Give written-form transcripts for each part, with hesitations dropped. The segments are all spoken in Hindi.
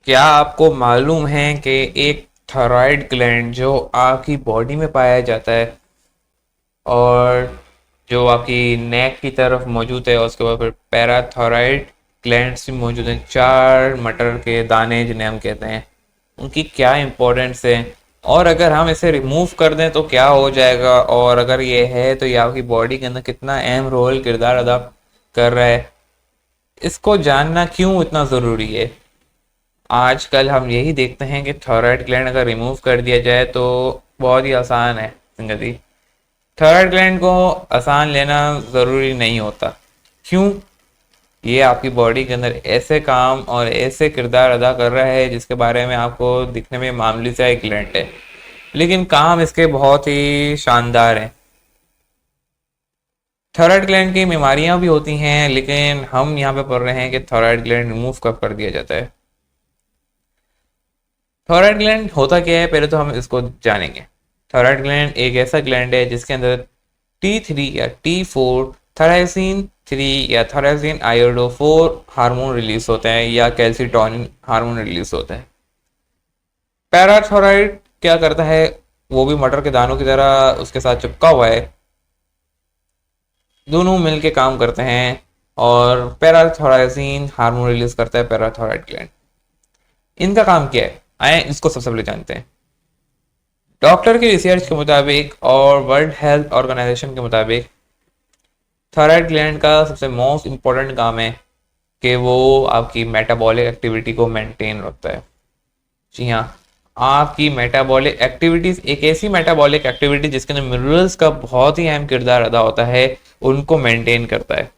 क्या आपको मालूम है कि एक थायराइड ग्लैंड जो आपकी बॉडी में पाया जाता है और जो आपकी नेक की तरफ मौजूद है, उसके बाद फिर पैराथायराइड ग्लैंड्स भी मौजूद हैं, चार मटर के दाने जिन्हें हम कहते हैं, उनकी क्या इम्पोर्टेंस है और अगर हम इसे रिमूव कर दें तो क्या हो जाएगा, और अगर ये है तो ये आपकी बॉडी के अंदर कितना अहम रोल किरदार अदा कर रहा है, इसको जानना क्यों इतना ज़रूरी है। आजकल हम यही देखते हैं कि थायराइड ग्लैंड अगर रिमूव कर दिया जाए तो बहुत ही आसान है जिंदगी। थायराइड ग्लैंड को आसान लेना ज़रूरी नहीं होता। क्यों? ये आपकी बॉडी के अंदर ऐसे काम और ऐसे किरदार अदा कर रहा है जिसके बारे में आपको दिखने में मामूली सा एक ग्लैंड है, लेकिन काम इसके बहुत ही शानदार हैं। थायराइड ग्लैंड की बीमारियां भी होती हैं, लेकिन हम यहाँ पे पढ़ रहे हैं कि थायराइड ग्लैंड रिमूव कब कर दिया जाता है। थायराइड ग्लैंड होता क्या है, पहले तो हम इसको जानेंगे। थायराइड ग्लैंड एक ऐसा ग्लैंड है जिसके अंदर T3 या T4 थायराइसिन 3 या थायराइसिन आयोडो 4 हार्मोन रिलीज होते हैं या कैल्सिटोनिन हार्मोन रिलीज होता है। पैराथायराइड क्या करता है, वो भी मटर के दानों की तरह उसके साथ चिपका हुआ है, दोनों मिलके काम करते हैं और पैराथायराइसिन हार्मोन रिलीज करता है पैराथायराइड ग्लैंड। इनका काम क्या है, आए इसको सबसे पहले जानते हैं। डॉक्टर की रिसर्च के मुताबिक और वर्ल्ड हेल्थ ऑर्गेनाइजेशन के मुताबिक थायराइड ग्लैंड का सबसे मोस्ट इम्पोर्टेंट काम है कि वो आपकी मेटाबॉलिक एक्टिविटी को मेंटेन रखता है। जी हाँ, आपकी मेटाबॉलिक एक्टिविटीज, एक ऐसी मेटाबॉलिक एक्टिविटी जिसके अंदर मिनरल्स का बहुत ही अहम किरदार अदा होता है, उनको मेंटेन करता है।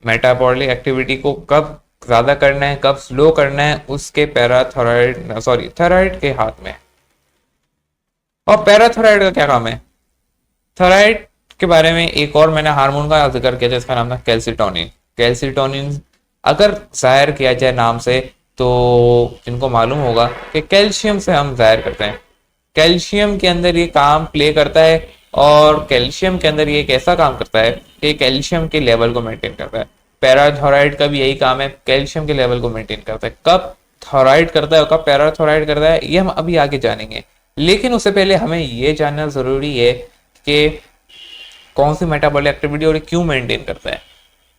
मेटाबॉलिक एक्टिविटी को कब ज़्यादा करना है, कब स्लो करना है, उसके थायराइड के हाथ में। और पैराथायराइड का क्या काम है? थायराइड के बारे में एक और मैंने हार्मोन का जिक्र किया था, इसका नाम था कैल्सिटोनिन। कैल्सिटोनिन अगर जाहिर किया जाए नाम से तो इनको मालूम होगा कि कैल्शियम से हम जाहिर करते हैं। कैल्शियम के अंदर ये काम प्ले करता है और कैल्शियम के अंदर ये एक ऐसा काम करता है कि कैल्शियम के लेवल को मेंटेन करता है। पैराथायराइड का भी यही काम है, कैल्शियम के लेवल को मेंटेन करता है। कब थायराइड करता है और कब पैराथायराइड करता है ये हम अभी आगे जानेंगे, लेकिन उससे पहले हमें ये जानना जरूरी है कि कौन सी मेटाबॉलिक एक्टिविटी और क्यों मेंटेन करता है।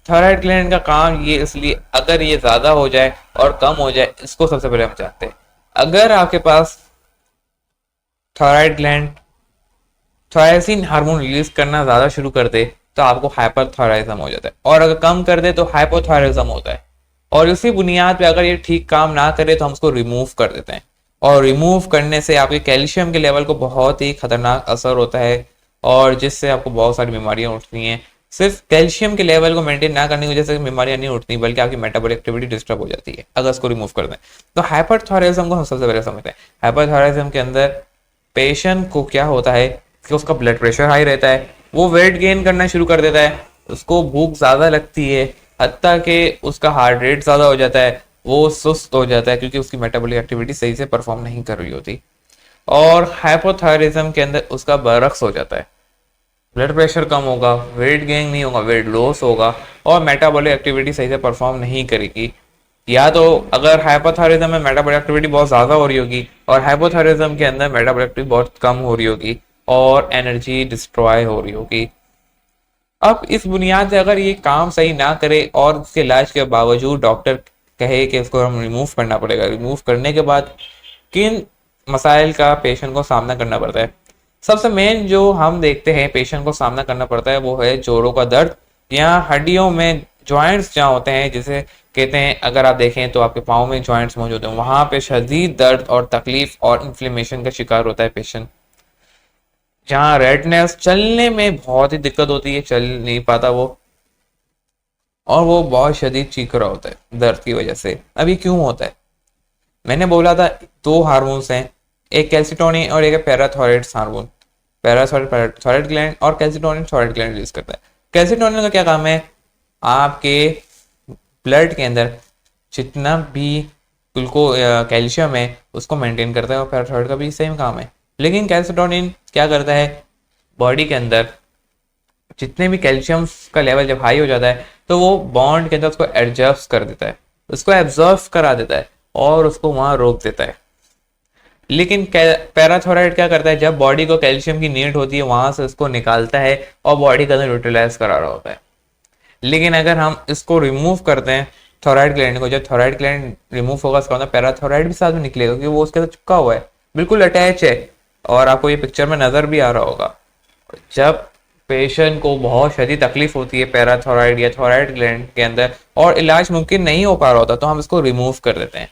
थायराइड ग्लैंड का काम ये इसलिए, अगर ये ज्यादा हो जाए और कम हो जाए, इसको सबसे पहले हम जानते हैं। अगर आपके पास थायराइड ग्लैंड थायराइसिन हार्मोन रिलीज करना ज्यादा शुरू कर दे तो आपको हाइपरथायराइज्म हो जाता है, और अगर कम कर दे तो हाइपोथायराइज्म होता है। और उसी बुनियाद पे अगर ये ठीक काम ना करे तो हम उसको रिमूव कर देते हैं, और रिमूव करने से आपके कैल्शियम के लेवल को बहुत ही खतरनाक असर होता है और जिससे आपको बहुत सारी बीमारियां उठती हैं। सिर्फ कैल्शियम के लेवल को मेंटेन ना करने की वजह से बीमारियां नहीं उठती, बल्कि आपकी मेटाबॉलिक एक्टिविटी डिस्टर्ब हो जाती है अगर इसको रिमूव कर दें। तो हाइपरथायराइज्म को हम सबसे पहले समझते हैं। हाइपरथायराइज्म के अंदर पेशेंट को क्या होता है कि उसका ब्लड प्रेशर हाई रहता है, वो वेट गेन करना शुरू कर देता है, उसको भूख ज़्यादा लगती है, हत्ता कि उसका हार्ट रेट ज़्यादा हो जाता है, वो सुस्त हो जाता है क्योंकि उसकी मेटाबॉलिक एक्टिविटी सही से परफॉर्म नहीं कर रही होती। और हाइपोथायरिज्म के अंदर उसका बरक्स हो जाता है, ब्लड प्रेशर कम होगा, वेट गेन नहीं होगा, वेट लॉस होगा और मेटाबॉलिक एक्टिविटी सही से परफॉर्म नहीं करेगी। या तो अगर हाइपोथायरिज्म में मेटाबॉलिक एक्टिविटी बहुत ज़्यादा हो रही होगी और हाइपोथायरिज्म के अंदर मेटाबॉलिक एक्टिविटी बहुत कम हो रही होगी और एनर्जी डिस्ट्रॉय हो रही होगी। अब इस बुनियाद से अगर ये काम सही ना करे और इसके इलाज के बावजूद डॉक्टर कहे कि इसको हम रिमूव करना पड़ेगा, रिमूव करने के बाद किन मसाइल का पेशेंट को सामना करना पड़ता है। सबसे मेन जो हम देखते हैं पेशेंट को सामना करना पड़ता है वो है जोड़ों का दर्द या हड्डियों में जॉइंट्स जहाँ होते हैं, जिसे कहते हैं, अगर आप देखें तो आपके पाँव में जॉइंट्स मौजूद हैं, वहाँ पे शदीद दर्द और तकलीफ और इन्फ्लेमेशन का शिकार होता है पेशेंट। जहाँ रेडनेस, चलने में बहुत ही दिक्कत होती है, चल नहीं पाता वो, और वो बहुत शदीद चीख रहा होता है दर्द की वजह से। अभी क्यों होता है? मैंने बोला था दो हार्मोन्स हैं, एक कैल्सिटोनिन और एक पैराथायराइड हार्मोन। पैराथायराइड ग्लैंड और कैल्सिटोनिन थायराइड ग्लैंड रिलीज करता है। कैल्सिटोनिन का क्या काम है? आपके ब्लड के अंदर जितना भी ग्लूको कैल्शियम है उसको मेंटेन करता है, और पैराथायराइड का भी सेम काम है। लेकिन कैल्सिटोनिन क्या करता है, बॉडी के अंदर जितने भी कैल्शियम का लेवल जब हाई हो जाता है तो वो बॉन्ड के अंदर उसको एडजस्ट कर देता है, उसको एब्जॉर्व करा देता है, और उसको वहां रोक देता है। लेकिन पैराथोराइड क्या करता है, जब बॉडी को कैल्शियम की नीड होती है वहां से उसको निकालता है और बॉडी के अंदर यूटिलाइज करा रहा होता है। लेकिन अगर हम इसको रिमूव करते हैं थोराइड ग्लैंड को, जब थोराइड ग्लैंड रिमूव होगा उसका मतलब पैराथोराइड भी साथ में निकलेगा, क्योंकि वो उसके साथ चिपका हुआ है, बिल्कुल अटैच है। और आपको ये पिक्चर में नजर भी आ रहा होगा, जब पेशेंट को बहुत शदीद तकलीफ होती है पैराथोराइड या थोराइड ग्लैंड के अंदर और इलाज मुमकिन नहीं हो पा रहा होता, तो हम इसको रिमूव कर देते हैं।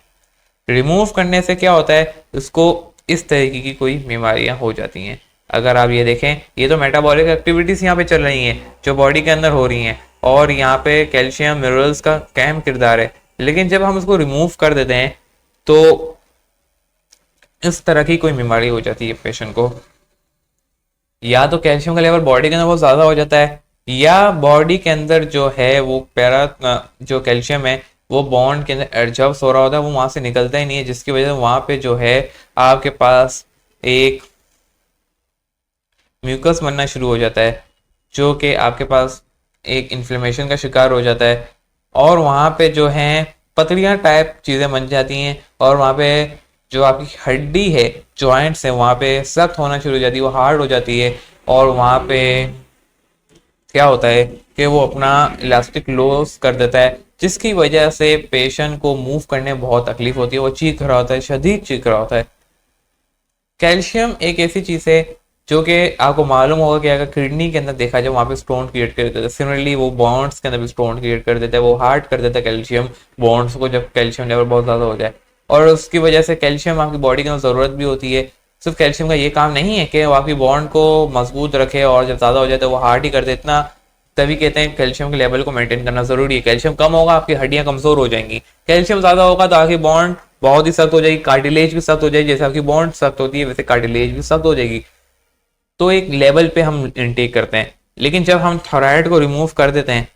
रिमूव करने से क्या होता है, इसको इस तरीके की कोई बीमारियां हो जाती हैं। अगर आप ये देखें, ये तो मेटाबॉलिक एक्टिविटीज यहाँ पे चल रही हैं जो बॉडी के अंदर हो रही हैं, और यहाँ पे कैल्शियम मिनरल्स का अहम किरदार है। लेकिन जब हम उसको रिमूव कर देते हैं तो इस तरह की कोई बीमारी हो जाती है पेशेंट को, या तो कैल्शियम का लेवल बॉडी के अंदर बहुत ज्यादा हो जाता है, या बॉडी के अंदर जो है वो जो कैल्शियम है वो बॉन्ड के अंदर एडजस्ट हो रहा होता है, वो वहां से निकलता ही नहीं है, जिसकी वजह से वहां पे जो है आपके पास एक म्यूकस बनना शुरू हो जाता है, जो कि आपके पास एक इन्फ्लेमेशन का शिकार हो जाता है, और वहां पे जो है पतलियां टाइप चीजें बन जाती हैं, और वहां पे जो आपकी हड्डी है, जॉइंट्स है, वहां पे सख्त होना शुरू हो जाती है, वो हार्ड हो जाती है। और वहां पे क्या होता है कि वो अपना इलास्टिक लॉस कर देता है, जिसकी वजह से पेशेंट को मूव करने में बहुत तकलीफ होती है, वो चीख रहा होता है, शदीद चीख रहा होता है। कैल्शियम एक ऐसी चीज है जो कि आपको मालूम होगा कि अगर किडनी के अंदर देखा जाए वहां पे स्टोन क्रिएट कर देता है, सिमिलरली वो बॉन्ड्स के अंदर भी स्टोन क्रिएट कर देता है, वो हार्ड कर देता है कैल्शियम बॉन्ड्स को जब कैल्शियम लेवल बहुत ज्यादा हो जाए। और उसकी वजह से कैल्शियम आपकी बॉडी के अंदर जरूरत भी होती है। सिर्फ कैल्शियम का ये काम नहीं है कि वो आपकी बॉन्ड को मजबूत रखे और जब ज्यादा हो जाए तो वो हार्ड ही कर दे, इतना तभी कहते हैं कैल्शियम के लेवल को मेंटेन करना जरूरी है। कैल्शियम कम होगा आपकी हड्डियां कमजोर हो जाएंगी, कैल्शियम ज्यादा होगा तो आपकी बॉन्ड बहुत ही सख्त हो जाएगी, कार्टिलेज भी सख्त हो जाएगी, जैसे आपकी बॉन्ड सख्त होती है वैसे कार्टिलेज भी सख्त हो जाएगी। तो एक लेवल पे हम इनटेक करते हैं। लेकिन जब हम थोराइड को रिमूव कर देते हैं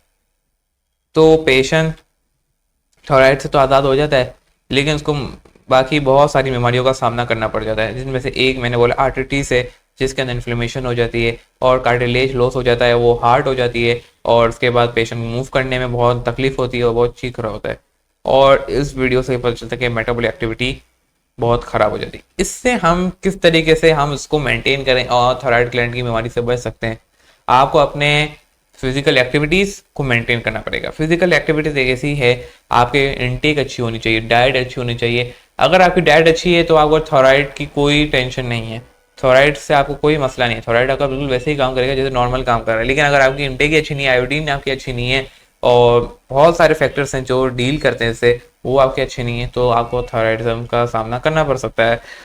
तो पेशेंट थोराइड से तो आज़ाद हो जाता है, लेकिन उसको बाकी बहुत सारी बीमारियों का सामना करना पड़ जाता है, जिनमें से एक मैंने बोला आर्टरिटिस है, जिसके अंदर इन्फ्लेमेशन हो जाती है और कार्टिलेज लॉस हो जाता है, वो हार्ड हो जाती है, और उसके बाद पेशेंट मूव करने में बहुत तकलीफ होती है और बहुत चीख रहा होता है। और इस वीडियो से पता चलता है कि मेटाबॉलिक एक्टिविटी बहुत खराब हो जाती है। इससे हम किस तरीके से हम इसको मेंटेन करें और थायराइड ग्लैंड की बीमारी से बच सकते हैं, आपको अपने फिजिकल एक्टिविटीज़ को मेंटेन करना पड़ेगा। फिजिकल एक्टिविटीज़ एक ऐसी है, आपके इनटेक अच्छी होनी चाहिए, डाइट अच्छी होनी चाहिए। अगर आपकी डाइट अच्छी है तो आपको थायराइड की कोई टेंशन नहीं है, थायराइड से आपको कोई मसला नहीं है, थायराइड आपका बिल्कुल वैसे ही काम करेगा जैसे नॉर्मल काम कर रहा है। लेकिन अगर आपकी इनटेक अच्छी नहीं है, आयोडीन आपकी अच्छी नहीं है, और बहुत सारे फैक्टर्स हैं जो डील करते हैं इससे, वो आपके अच्छे नहीं है, तो आपको थायराइडिज्म का सामना करना पड़ सकता है।